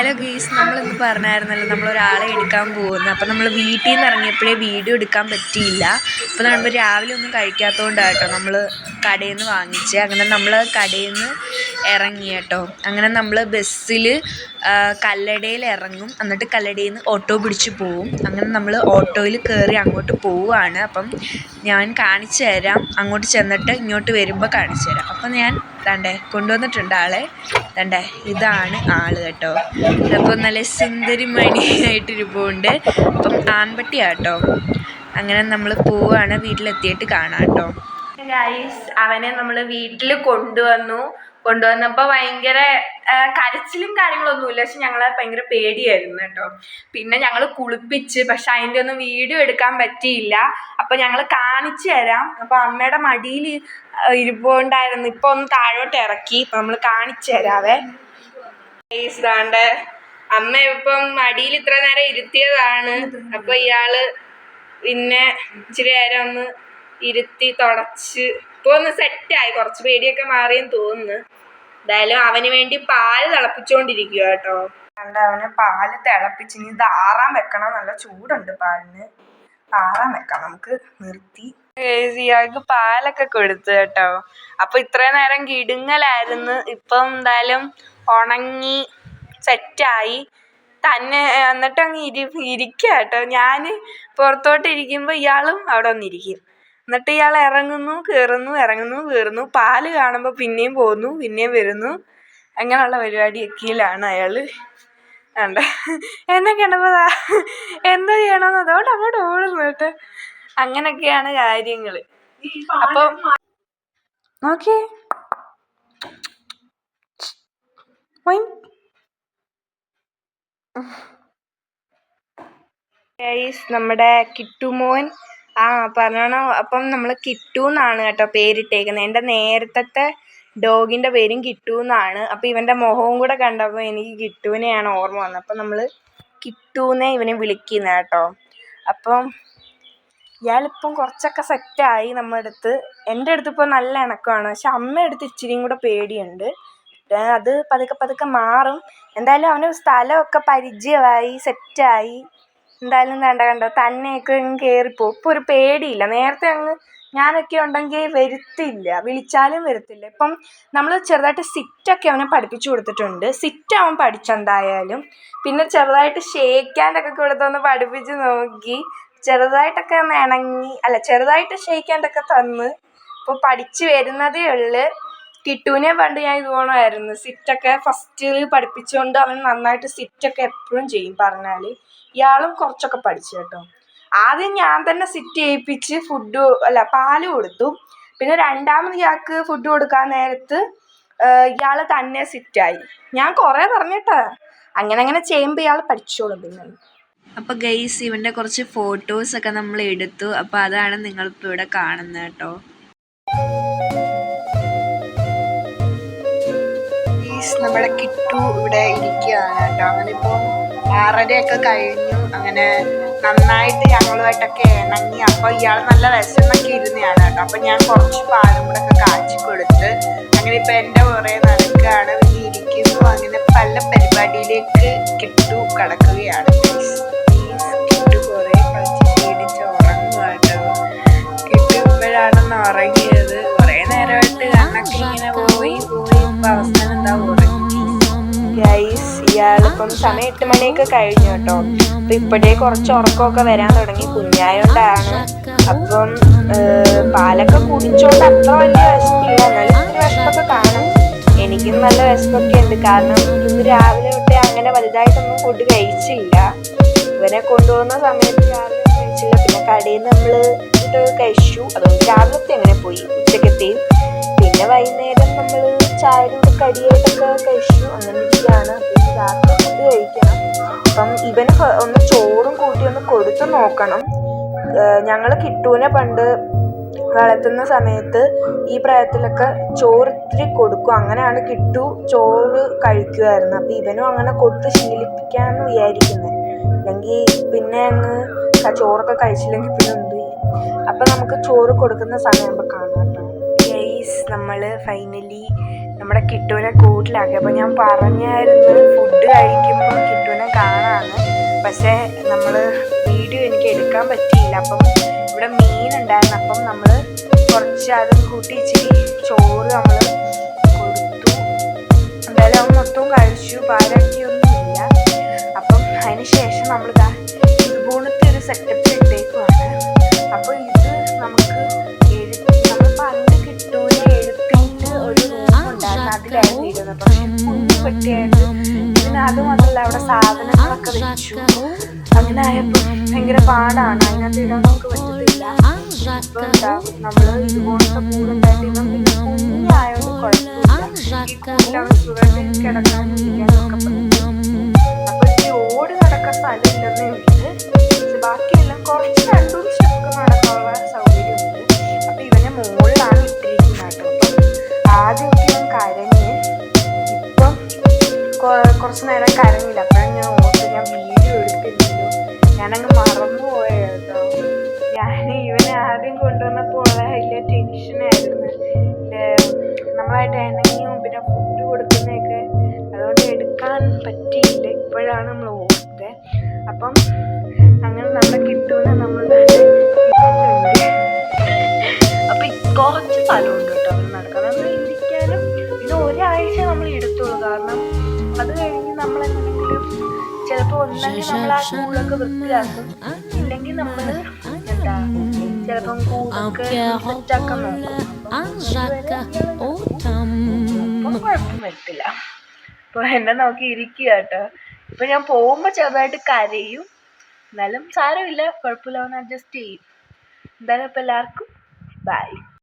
Hello ഗീസ്, നമ്മളിന്ന് പറഞ്ഞായിരുന്നല്ലോ നമ്മളൊരാളെ എടുക്കാൻ പോകുന്നു. അപ്പം നമ്മൾ വീട്ടിൽ നിന്ന് ഇറങ്ങിയപ്പോഴേ വീഡിയോ എടുക്കാൻ പറ്റിയില്ല. അപ്പോൾ നമ്മൾ രാവിലെ ഒന്നും കഴിക്കാത്തതുകൊണ്ടാണ് കേട്ടോ നമ്മൾ കടയിൽ നിന്ന് വാങ്ങിച്ച്. അങ്ങനെ നമ്മൾ കടയിൽ നിന്ന് ഇറങ്ങി കേട്ടോ. അങ്ങനെ നമ്മൾ ബസ്സിൽ കല്ലടയിൽ ഇറങ്ങും, എന്നിട്ട് കല്ലടയിൽ നിന്ന് ഓട്ടോ പിടിച്ച് പോവും. അങ്ങനെ നമ്മൾ ഓട്ടോയിൽ കയറി അങ്ങോട്ട് പോവുകയാണ്. അപ്പം ഞാൻ കാണിച്ചു തരാം, അങ്ങോട്ട് ചെന്നിട്ട് ഇങ്ങോട്ട് വരുമ്പോൾ കാണിച്ചു തരാം. അപ്പം ഞാൻ ദാണ്ടേ കൊണ്ടുവന്നിട്ടുണ്ട് ആളെ. ദാണ്ടേ ഇതാണ് ആള് കേട്ടോ. അപ്പോൾ നല്ല സുന്ദരി മണിയായിട്ടിരിപ്പുണ്ട്. അപ്പം ആൺപട്ടിയാട്ടോ. അങ്ങനെ നമ്മൾ പോവുകയാണ്, വീട്ടിലെത്തിയിട്ട് കാണാം കേട്ടോ. ഗൈസ്, അവനെ നമ്മൾ വീട്ടിൽ കൊണ്ടുവന്നപ്പോൾ ഭയങ്കര കരച്ചിലും കാര്യങ്ങളൊന്നുമില്ല. പക്ഷെ ഞങ്ങളെ ഭയങ്കര പേടിയായിരുന്നു കേട്ടോ. പിന്നെ ഞങ്ങൾ കുളിപ്പിച്ച്, പക്ഷെ അതിൻ്റെ ഒന്നും വീഡിയോ എടുക്കാൻ പറ്റിയില്ല. അപ്പം ഞങ്ങൾ കാണിച്ചു തരാം. അപ്പം അമ്മയുടെ മടിയിൽ ഇരിപ്പുണ്ടായിരുന്നു, ഇപ്പം ഒന്ന് താഴോട്ട് ഇറക്കി. ഇപ്പം നമ്മൾ കാണിച്ചു തരാവേ. ദാണ്ട് അമ്മ ഇപ്പം മടിയിൽ ഇത്ര നേരം ഇരുത്തിയതാണ്. അപ്പം ഇയാള് പിന്നെ ഇച്ചിരി നേരം ഒന്ന് ഇരുത്തി തുടച്ച് ഇപ്പോൾ ഒന്ന് സെറ്റായി, കുറച്ച് പേടിയൊക്കെ മാറിയെന്ന് തോന്നുന്നു. എന്തായാലും അവന് വേണ്ടി പാല് തിളപ്പിച്ചുകൊണ്ടിരിക്കുക കേട്ടോ. അവന് പാല് തിളപ്പിച്ച് ഇനി ഇത് ആറാൻ വെക്കണം. നല്ല ചൂടുണ്ട് പാലിന്, ആറാൻ വെക്കാം നമുക്ക് നിർത്തി. ഇയാൾക്ക് പാലൊക്കെ കൊടുത്തു കേട്ടോ. അപ്പൊ ഇത്രയും നേരം കിടുങ്ങലായിരുന്നു, ഇപ്പം എന്തായാലും ഉണങ്ങി സെറ്റായി തന്നെ. എന്നിട്ട് അങ്ങ് ഇരിക്കുക കേട്ടോ. ഞാൻ പുറത്തോട്ട് ഇരിക്കുമ്പോൾ ഇയാളും അവിടെ വന്നിരിക്കും. എന്നിട്ട് ഇയാൾ ഇറങ്ങുന്നു കയറുന്നു. പാല് കാണുമ്പോൾ പിന്നെയും പോകുന്നു, പിന്നെയും വരുന്നു. അങ്ങനെയുള്ള പരിപാടിയൊക്കെയിലാണ് അയാൾ. വേണ്ട എന്നെ കണ്ടപ്പോൾ എന്താ ചെയ്യണമെന്ന് അതുകൊണ്ട് അങ്ങോട്ട് ഓടുന്നു കേട്ടോ. അങ്ങനെയൊക്കെയാണ് കാര്യങ്ങൾ. അപ്പം നോക്കിയേ, നമ്മുടെ കിട്ടുമോൻ പറഞ്ഞോ. അപ്പം നമ്മൾ കിട്ടു എന്നാണ് കേട്ടോ പേരിട്ടേക്കുന്നത്. എൻ്റെ നേരത്തെ ഡോഗിൻ്റെ പേരും കിട്ടു എന്നാണ്. അപ്പം ഇവൻ്റെ മുഖവും കൂടെ കണ്ടപ്പോൾ എനിക്ക് കിട്ടുവിനെയാണ് ഓർമ്മ വന്നത്. അപ്പം നമ്മൾ കിട്ടുവിനെ ഇവനെ വിളിക്കുന്നത് കേട്ടോ. അപ്പം ഇയാളിപ്പം കുറച്ചൊക്കെ സെറ്റായി നമ്മുടെ അടുത്ത്. എൻ്റെ അടുത്ത് ഇപ്പോൾ നല്ല ഇണക്കമാണ്. പക്ഷെ അമ്മയുടെ അടുത്ത് ഇച്ചിരിയും കൂടെ പേടിയുണ്ട്. അത് പതുക്കെ മാറും. എന്തായാലും അവന് സ്ഥലമൊക്കെ പരിചയമായി, സെറ്റായി. എന്തായാലും കണ്ടോ തന്നെയൊക്കെ കയറിപ്പോവും. ഇപ്പോൾ ഒരു പേടിയില്ല. നേരത്തെ ഞാനൊക്കെ ഉണ്ടെങ്കിൽ വരുത്തില്ല, വിളിച്ചാലും വരത്തില്ല. ഇപ്പം നമ്മൾ ചെറുതായിട്ട് സിറ്റൊക്കെ അവനെ പഠിപ്പിച്ചു കൊടുത്തിട്ടുണ്ട്. സിറ്റ് അവൻ പഠിച്ചെന്തായാലും. പിന്നെ ചെറുതായിട്ട് ഷേക്ക് ഹാൻഡൊക്കെ കൊടുത്തൊന്ന് പഠിപ്പിച്ച് നോക്കി. ചെറുതായിട്ടൊക്കെ ഒന്ന് ഇണങ്ങി, ചെറുതായിട്ട് ഷേക്ക് ഹാൻഡൊക്കെ തന്ന് ഇപ്പോൾ പഠിച്ചു വരുന്നതേ ഉള്ളു. കിട്ടുവിനെ പണ്ട് ഞാൻ ഇതുപോണമായിരുന്നു. സിറ്റൊക്കെ ഫസ്റ്റിൽ പഠിപ്പിച്ചുകൊണ്ട് അവൻ നന്നായിട്ട് സിറ്റൊക്കെ എപ്പോഴും ചെയ്യും പറഞ്ഞാൽ. ഇയാളും കുറച്ചൊക്കെ പഠിച്ചു കേട്ടോ. ആദ്യം ഞാൻ തന്നെ സിറ്റ് ചെയ്യിപ്പിച്ച് പാല് കൊടുത്തു. പിന്നെ രണ്ടാമത് ഇയാൾക്ക് ഫുഡ് കൊടുക്കാൻ നേരത്ത് ഇയാൾ തന്നെ സിറ്റായി. ഞാൻ കുറേ പറഞ്ഞിട്ടാ. അങ്ങനെ ചെയ്യുമ്പോൾ ഇയാൾ പഠിച്ചോളും. പിന്നെ അപ്പോൾ ഗൈസ്, ഇവൻ്റെ കുറച്ച് ഫോട്ടോസൊക്കെ നമ്മൾ എടുത്തു. അപ്പോൾ അതാണ് നിങ്ങളിപ്പോൾ ഇവിടെ കാണുന്നത് കേട്ടോ. നമ്മുടെ കിട്ടു ഇവിടെ ഇരിക്കുകയാണ് കേട്ടോ. അവനിപ്പോൾ 6:30 കഴിഞ്ഞു. അങ്ങനെ നന്നായിട്ട് ഞങ്ങളുമായിട്ടൊക്കെ ഇണങ്ങി. അപ്പോൾ ഇയാൾ നല്ല വിശന്നൊക്കെ ഇരുന്നതാണ് കേട്ടോ. അപ്പം ഞാൻ കുറച്ച് പാലും കൂടെ ഒക്കെ കാച്ചി കൊടുത്ത് അങ്ങനെ ഇപ്പം എൻ്റെ കുറേ നടക്കുകയാണ്, പിന്നെ ഇരിക്കുന്നു. അങ്ങനെ പല പരിപാടിയിലേക്ക് കിട്ടു കടക്കുകയാണ്. കിട്ടു കുറേ കളിച്ച് ക്ഷീണിച്ച് ഉറങ്ങുക കേട്ടോ. കിട്ടു ഇപ്പോഴാണെന്ന് ഉറങ്ങിയത്. കുറേ നേരമായിട്ട് കണ്ണൊക്കെ ഇങ്ങനെ പോയി അവസാനം എന്താ ഉറങ്ങി. ഗൈസ്, ഇയാളിപ്പം സമയം 8 മണിയൊക്കെ കഴിഞ്ഞു കേട്ടോ. അപ്പം ഇപ്പോഴേ കുറച്ച് ഉറക്കമൊക്കെ വരാൻ തുടങ്ങി, കുഞ്ഞായോണ്ടാണ്. അപ്പം പാലൊക്കെ കുടിച്ചോണ്ട് അത്ര വലിയ വിശപ്പില്ല, എന്നാലും ഇത്തിരി വിശപ്പൊക്കെ കാണും. എനിക്കും നല്ല വിശപ്പൊക്കെ ഉണ്ട്. കാരണം ഇന്ന് രാവിലെ തൊട്ടേ അങ്ങനെ വലുതായിട്ടൊന്നും ഫുഡ് കഴിച്ചില്ല. ഇവനെ കൊണ്ടുപോകുന്ന സമയത്ത് രാവിലെ കഴിച്ചില്ല. പിന്നെ കടയിൽ നിന്ന് നമ്മൾ കഴിച്ചു. അതുകൊണ്ട് രാവിലത്തെ അങ്ങനെ പോയി, ഉച്ചക്കത്തെയും. പിന്നെ വൈകുന്നേരം നമ്മൾ ചായയുടെ കൂടെ കടിയായിട്ടൊക്കെ കഴിച്ചു. അങ്ങനെ ഇരിക്കുകയാണ്. പിന്നെ രാത്രി ഫുഡ് കഴിക്കണം. അപ്പം ഇവന് ഒന്ന് ചോറും കൂട്ടി ഒന്ന് കൊടുത്തു നോക്കണം. ഞങ്ങൾ കിട്ടുവിനെ പണ്ട് വളർത്തുന്ന സമയത്ത് ഈ പ്രായത്തിലൊക്കെ ചോറ് ഇത്തിരി കൊടുക്കും. അങ്ങനെയാണ് കിട്ടു ചോറ് കഴിക്കുമായിരുന്നു. അപ്പം ഇവനും അങ്ങനെ കൊടുത്ത് ശീലിപ്പിക്കാമെന്ന് വിചാരിക്കുന്നത്. അല്ലെങ്കിൽ പിന്നെ ചോറൊക്കെ കഴിച്ചില്ലെങ്കിൽ പിന്നെ എന്ത് ചെയ്യും. അപ്പം നമുക്ക് ചോറ് കൊടുക്കുന്ന സമയമാകുമ്പോൾ കാണാം കേട്ടോ. നമ്മൾ ഫൈനലി നമ്മുടെ കിട്ടുവിനെ കൂട്ടിലാക്കി. അപ്പോൾ ഞാൻ പറഞ്ഞായിരുന്നു ഫുഡ് കഴിക്കുമ്പോൾ പക്ഷേ നമ്മൾ വീഡിയോ എനിക്ക് എടുക്കാൻ പറ്റിയില്ല. അപ്പം ഇവിടെ മീനുണ്ടായിരുന്നു. അപ്പം നമ്മൾ കുറച്ച് അതും കൂട്ടി ഇച്ചിരി ചോറ് നമ്മൾ കൊടുത്തു. എന്തായാലും അവൻ മൊത്തവും കഴിച്ചു, പാരാക്കിയൊന്നുമില്ല. അപ്പം അതിന് ശേഷം നമ്മൾ ഇതുപോലത്തെ ഒരു സെറ്റപ്പിൽ ഇട്ടേക്കുവാണ്. അപ്പോൾ ഇത് നമുക്ക് നമ്മൾ പണ്ട് കിട്ടൂല എഴുത്തിൻ്റെ ഒരു റൂം ഉണ്ടായിരുന്നു, അതിലായിരുന്നു ഇരുന്നത്. പക്ഷെ കുഞ്ഞു പെട്ടിയായിട്ട് ഇതിനകത്ത് മാത്രമല്ല അവിടെ സാധനങ്ങളൊക്കെ വെച്ചു. അങ്ങനെ ആയപ്പോൾ ഭയങ്കര പാടാണ്, അതിനകത്ത് ഇടാൻ നമുക്ക് പറ്റത്തില്ല. ഇപ്പം എന്താ നമ്മൾ ഇതുപോലത്തെ കൂടുണ്ടായിട്ട് ഇവൻ പിന്നെ കുഞ്ഞായോണ്ട് കുഴപ്പമില്ല, ഈ കൂട്ടിലാണ് സുഖമായിട്ട് കിടക്കാനും ഇരിക്കാനൊക്കെ പറ്റും. അപ്പോൾ ഈ ഓടി നടക്കാൻ സ്ഥലമില്ലെന്നേ ഉള്ളൂ, ബാക്കിയെല്ലാം കുറച്ച് 2 സ്റ്റെപ്പ് നടക്കാനുള്ള സൗകര്യമുണ്ട്. അപ്പം ഇവനെ മുകളിലാണ് ഇട്ടിരിക്കുന്നത് കേട്ടോ. അപ്പം ആദ്യമൊക്കെ ഞാൻ കരഞ്ഞ്, ഇപ്പം കുറച്ച് നേരം കരഞ്ഞില്ല. അപ്പോഴും ഞാൻ ഓർത്തു ഞാൻ വീഡിയോ എടുത്തില്ലല്ലോ, ഞാനങ്ങ് മറന്നു പോയ കേട്ടോ. ഞാൻ ഇവനെ ആദ്യം കൊണ്ടുവന്നപ്പോൾ ഉള്ള വലിയ ടെൻഷനായിരുന്നു, നമ്മളായിട്ട് ഇണങ്ങിയും പിന്നെ ഫുഡ് കൊടുക്കുന്നതൊക്കെ, അതുകൊണ്ട് എടുക്കാൻ പറ്റിയില്ല. ഇപ്പോഴാണ് നമ്മൾ ഓർത്തത്. അപ്പം അങ്ങനെ നമ്മളെ കിട്ടുമെന്ന് നമ്മൾ അപ്പം കുറച്ച് സ്ഥലമുണ്ട് കേട്ടോ അവർ നടക്കാൻ, നമ്മൾ ഇരിക്കാനും. പിന്നെ ഒരാഴ്ച നമ്മൾ എടുത്തുള്ളൂ, കാരണം അത് കഴിഞ്ഞ് നമ്മളെന്തെങ്കിലും ചിലപ്പോൾ ഒന്നെങ്കിൽ നമ്മൾ ആ സ്കൂളൊക്കെ വൃത്തിയാക്കും, ഇല്ലെങ്കിൽ നമ്മൾ എന്താ ചിലപ്പം കൂടൊക്കെ സെറ്റാക്കാൻ നോക്കും. അപ്പം കുഴപ്പം വരത്തില്ല. അപ്പോൾ എന്നെ നോക്കി ഇരിക്കുക കേട്ടോ. ഇപ്പം ഞാൻ പോകുമ്പോൾ ചെറുതായിട്ട് കരയും, എന്നാലും സാരമില്ല, കുഴപ്പമില്ല, അവൻ അഡ്ജസ്റ്റ് ചെയ്യും. എന്തായാലും ഇപ്പം എല്ലാവർക്കും ബൈ.